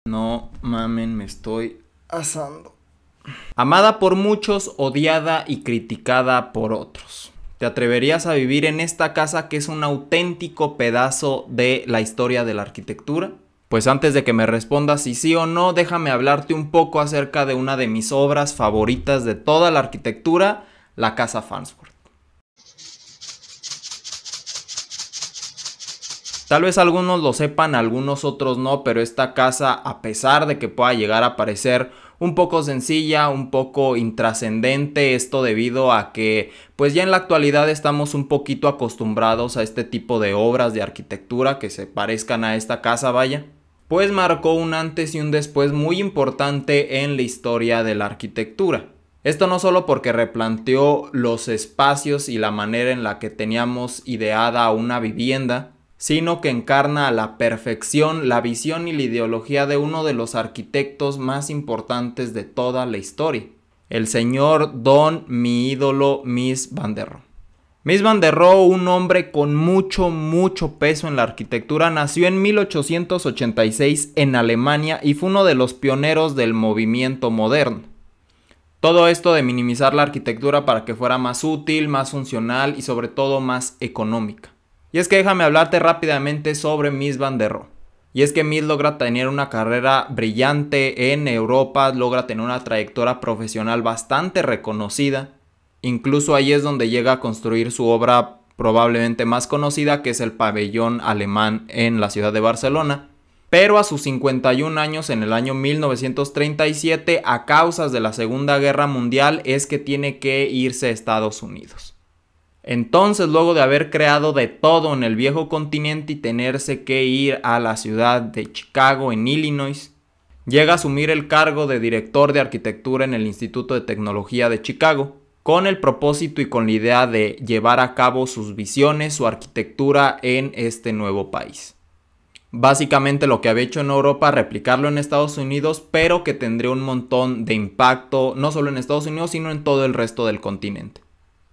No mamen, me estoy asando. Amada por muchos, odiada y criticada por otros. ¿Te atreverías a vivir en esta casa que es un auténtico pedazo de la historia de la arquitectura? Pues antes de que me respondas si sí o no, déjame hablarte un poco acerca de una de mis obras favoritas de toda la arquitectura, la Casa Farnsworth. Tal vez algunos lo sepan, algunos otros no, pero esta casa, a pesar de que pueda llegar a parecer un poco sencilla, un poco intrascendente, esto debido a que pues ya en la actualidad estamos un poquito acostumbrados a este tipo de obras de arquitectura que se parezcan a esta casa, vaya, pues marcó un antes y un después muy importante en la historia de la arquitectura. Esto no solo porque replanteó los espacios y la manera en la que teníamos ideada una vivienda, sino que encarna a la perfección la visión y la ideología de uno de los arquitectos más importantes de toda la historia, el señor mi ídolo Mies van der Rohe. Mies van der Rohe, un hombre con mucho peso en la arquitectura, nació en 1886 en Alemania y fue uno de los pioneros del movimiento moderno. Todo esto de minimizar la arquitectura para que fuera más útil, más funcional y sobre todo más económica. Y es que déjame hablarte rápidamente sobre Mies van der Rohe. Y es que Mies logra tener una carrera brillante en Europa, logra tener una trayectoria profesional bastante reconocida. Incluso ahí es donde llega a construir su obra probablemente más conocida, que es el pabellón alemán en la ciudad de Barcelona. Pero a sus 51 años, en el año 1937, a causas de la Segunda Guerra Mundial, es que tiene que irse a Estados Unidos. Entonces, luego de haber creado de todo en el viejo continente y tenerse que ir a la ciudad de Chicago, en Illinois, llega a asumir el cargo de director de arquitectura en el Instituto de Tecnología de Chicago, con el propósito y con la idea de llevar a cabo sus visiones, su arquitectura en este nuevo país. Básicamente lo que había hecho en Europa, replicarlo en Estados Unidos, pero que tendría un montón de impacto, no solo en Estados Unidos, sino en todo el resto del continente.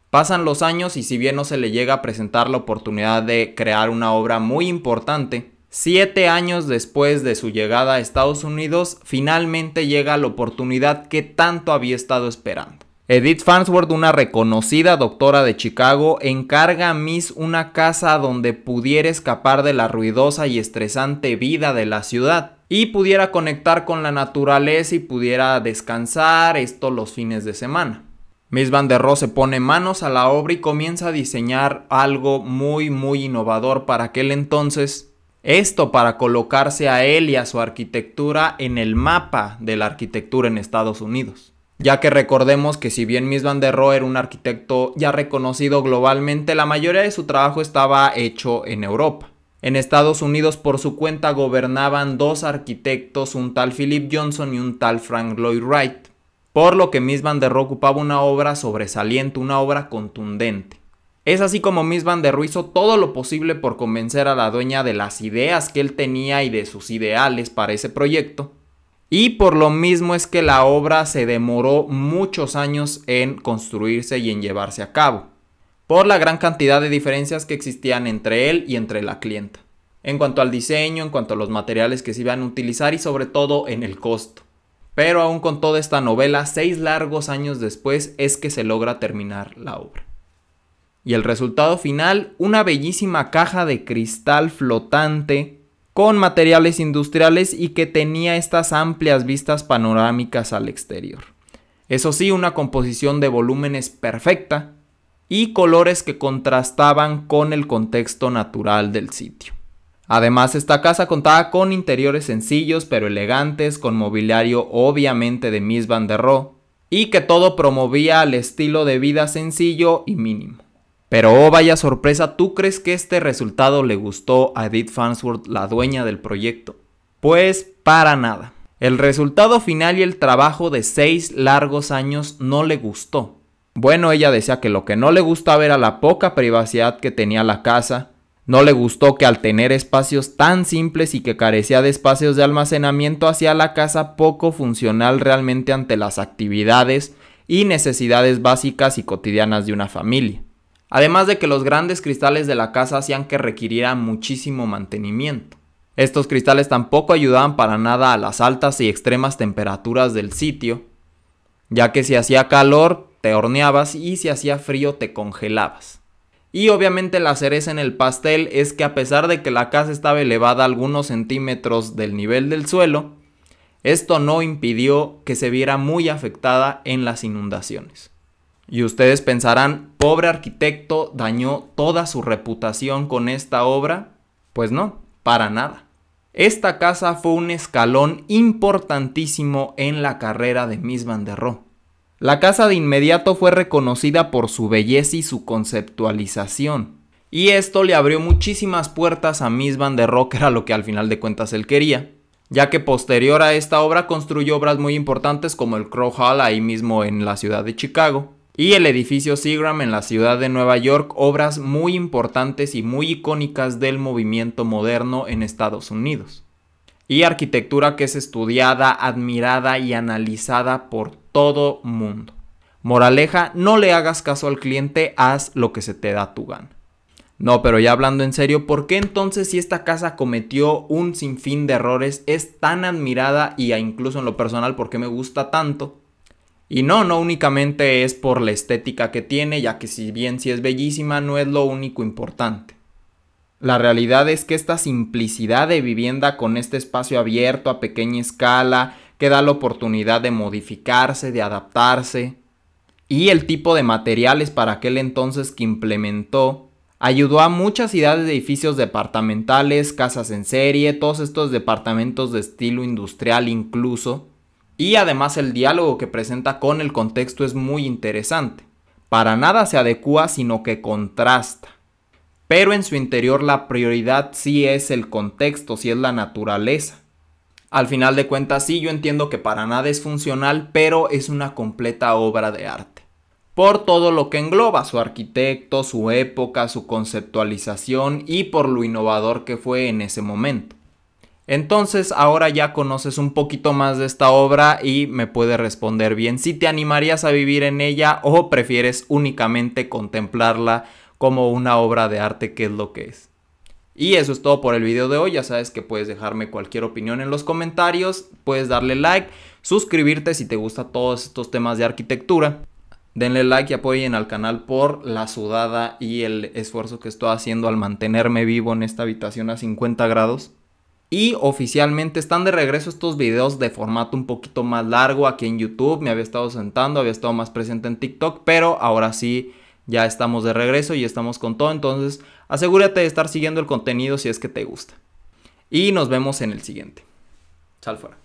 Pasan los años y si bien no se le llega a presentar la oportunidad de crear una obra muy importante, 7 años después de su llegada a Estados Unidos, finalmente llega la oportunidad que tanto había estado esperando. Edith Farnsworth, una reconocida doctora de Chicago, encarga a Mies una casa donde pudiera escapar de la ruidosa y estresante vida de la ciudad y pudiera conectar con la naturaleza y pudiera descansar, esto los fines de semana. Mies van der Rohe se pone manos a la obra y comienza a diseñar algo muy innovador para aquel entonces. Esto para colocarse a él y a su arquitectura en el mapa de la arquitectura en Estados Unidos. Ya que recordemos que si bien Mies van der Rohe era un arquitecto ya reconocido globalmente, la mayoría de su trabajo estaba hecho en Europa. En Estados Unidos por su cuenta gobernaban dos arquitectos, un tal Philip Johnson y un tal Frank Lloyd Wright. Por lo que Mies van der Rohe ocupaba una obra sobresaliente, una obra contundente. Es así como Mies van der Rohe hizo todo lo posible por convencer a la dueña de las ideas que él tenía y de sus ideales para ese proyecto. Y por lo mismo es que la obra se demoró muchos años en construirse y en llevarse a cabo, por la gran cantidad de diferencias que existían entre él y entre la clienta, en cuanto al diseño, en cuanto a los materiales que se iban a utilizar y sobre todo en el costo. Pero aún con toda esta novela, 6 largos años después es que se logra terminar la obra. Y el resultado final, una bellísima caja de cristal flotante con materiales industriales y que tenía estas amplias vistas panorámicas al exterior. Eso sí, una composición de volúmenes perfecta y colores que contrastaban con el contexto natural del sitio. Además, esta casa contaba con interiores sencillos pero elegantes, con mobiliario obviamente de Mies van der Rohe, y que todo promovía el estilo de vida sencillo y mínimo. Pero oh vaya sorpresa, ¿tú crees que este resultado le gustó a Edith Farnsworth, la dueña del proyecto? Pues para nada. El resultado final y el trabajo de 6 largos años no le gustó. Bueno, ella decía que lo que no le gustaba era la poca privacidad que tenía la casa. No le gustó que al tener espacios tan simples y que carecía de espacios de almacenamiento hacía la casa poco funcional realmente ante las actividades y necesidades básicas y cotidianas de una familia. Además de que los grandes cristales de la casa hacían que requiriera muchísimo mantenimiento. Estos cristales tampoco ayudaban para nada a las altas y extremas temperaturas del sitio, ya que si hacía calor te horneabas y si hacía frío te congelabas. Y obviamente la cereza en el pastel es que a pesar de que la casa estaba elevada algunos centímetros del nivel del suelo, esto no impidió que se viera muy afectada en las inundaciones. Y ustedes pensarán, pobre arquitecto, ¿dañó toda su reputación con esta obra? Pues no, para nada. Esta casa fue un escalón importantísimo en la carrera de Mies van der Rohe. La casa de inmediato fue reconocida por su belleza y su conceptualización. Y esto le abrió muchísimas puertas a Mies van der Rohe, que era lo que al final de cuentas él quería, ya que posterior a esta obra construyó obras muy importantes como el Crow Hall ahí mismo en la ciudad de Chicago y el edificio Seagram en la ciudad de Nueva York, obras muy importantes y muy icónicas del movimiento moderno en Estados Unidos. Y arquitectura que es estudiada, admirada y analizada por todo mundo. Moraleja, no le hagas caso al cliente, haz lo que se te da tu gana. No, pero ya hablando en serio, ¿por qué entonces si esta casa cometió un sinfín de errores es tan admirada y incluso en lo personal por qué me gusta tanto? Y no únicamente es por la estética que tiene, ya que si bien sí es bellísima, no es lo único importante. La realidad es que esta simplicidad de vivienda con este espacio abierto a pequeña escala, que da la oportunidad de modificarse, de adaptarse, y el tipo de materiales para aquel entonces que implementó, ayudó a muchas ideas de edificios departamentales, casas en serie, todos estos departamentos de estilo industrial incluso. Y además el diálogo que presenta con el contexto es muy interesante. Para nada se adecua, sino que contrasta. Pero en su interior la prioridad sí es el contexto, sí es la naturaleza. Al final de cuentas sí, yo entiendo que para nada es funcional, pero es una completa obra de arte. Por todo lo que engloba, su arquitecto, su época, su conceptualización y por lo innovador que fue en ese momento. Entonces ahora ya conoces un poquito más de esta obra y me puedes responder bien si te animarías a vivir en ella o prefieres únicamente contemplarla como una obra de arte, que es lo que es. Y eso es todo por el video de hoy. Ya sabes que puedes dejarme cualquier opinión en los comentarios, puedes darle like, suscribirte si te gustan todos estos temas de arquitectura. Denle like y apoyen al canal por la sudada y el esfuerzo que estoy haciendo al mantenerme vivo en esta habitación a 50 grados. Y oficialmente están de regreso estos videos de formato un poquito más largo aquí en YouTube. Me había estado sentando, había estado más presente en TikTok, pero ahora sí ya estamos de regreso y estamos con todo. Entonces asegúrate de estar siguiendo el contenido si es que te gusta. Y nos vemos en el siguiente. Sal fuera.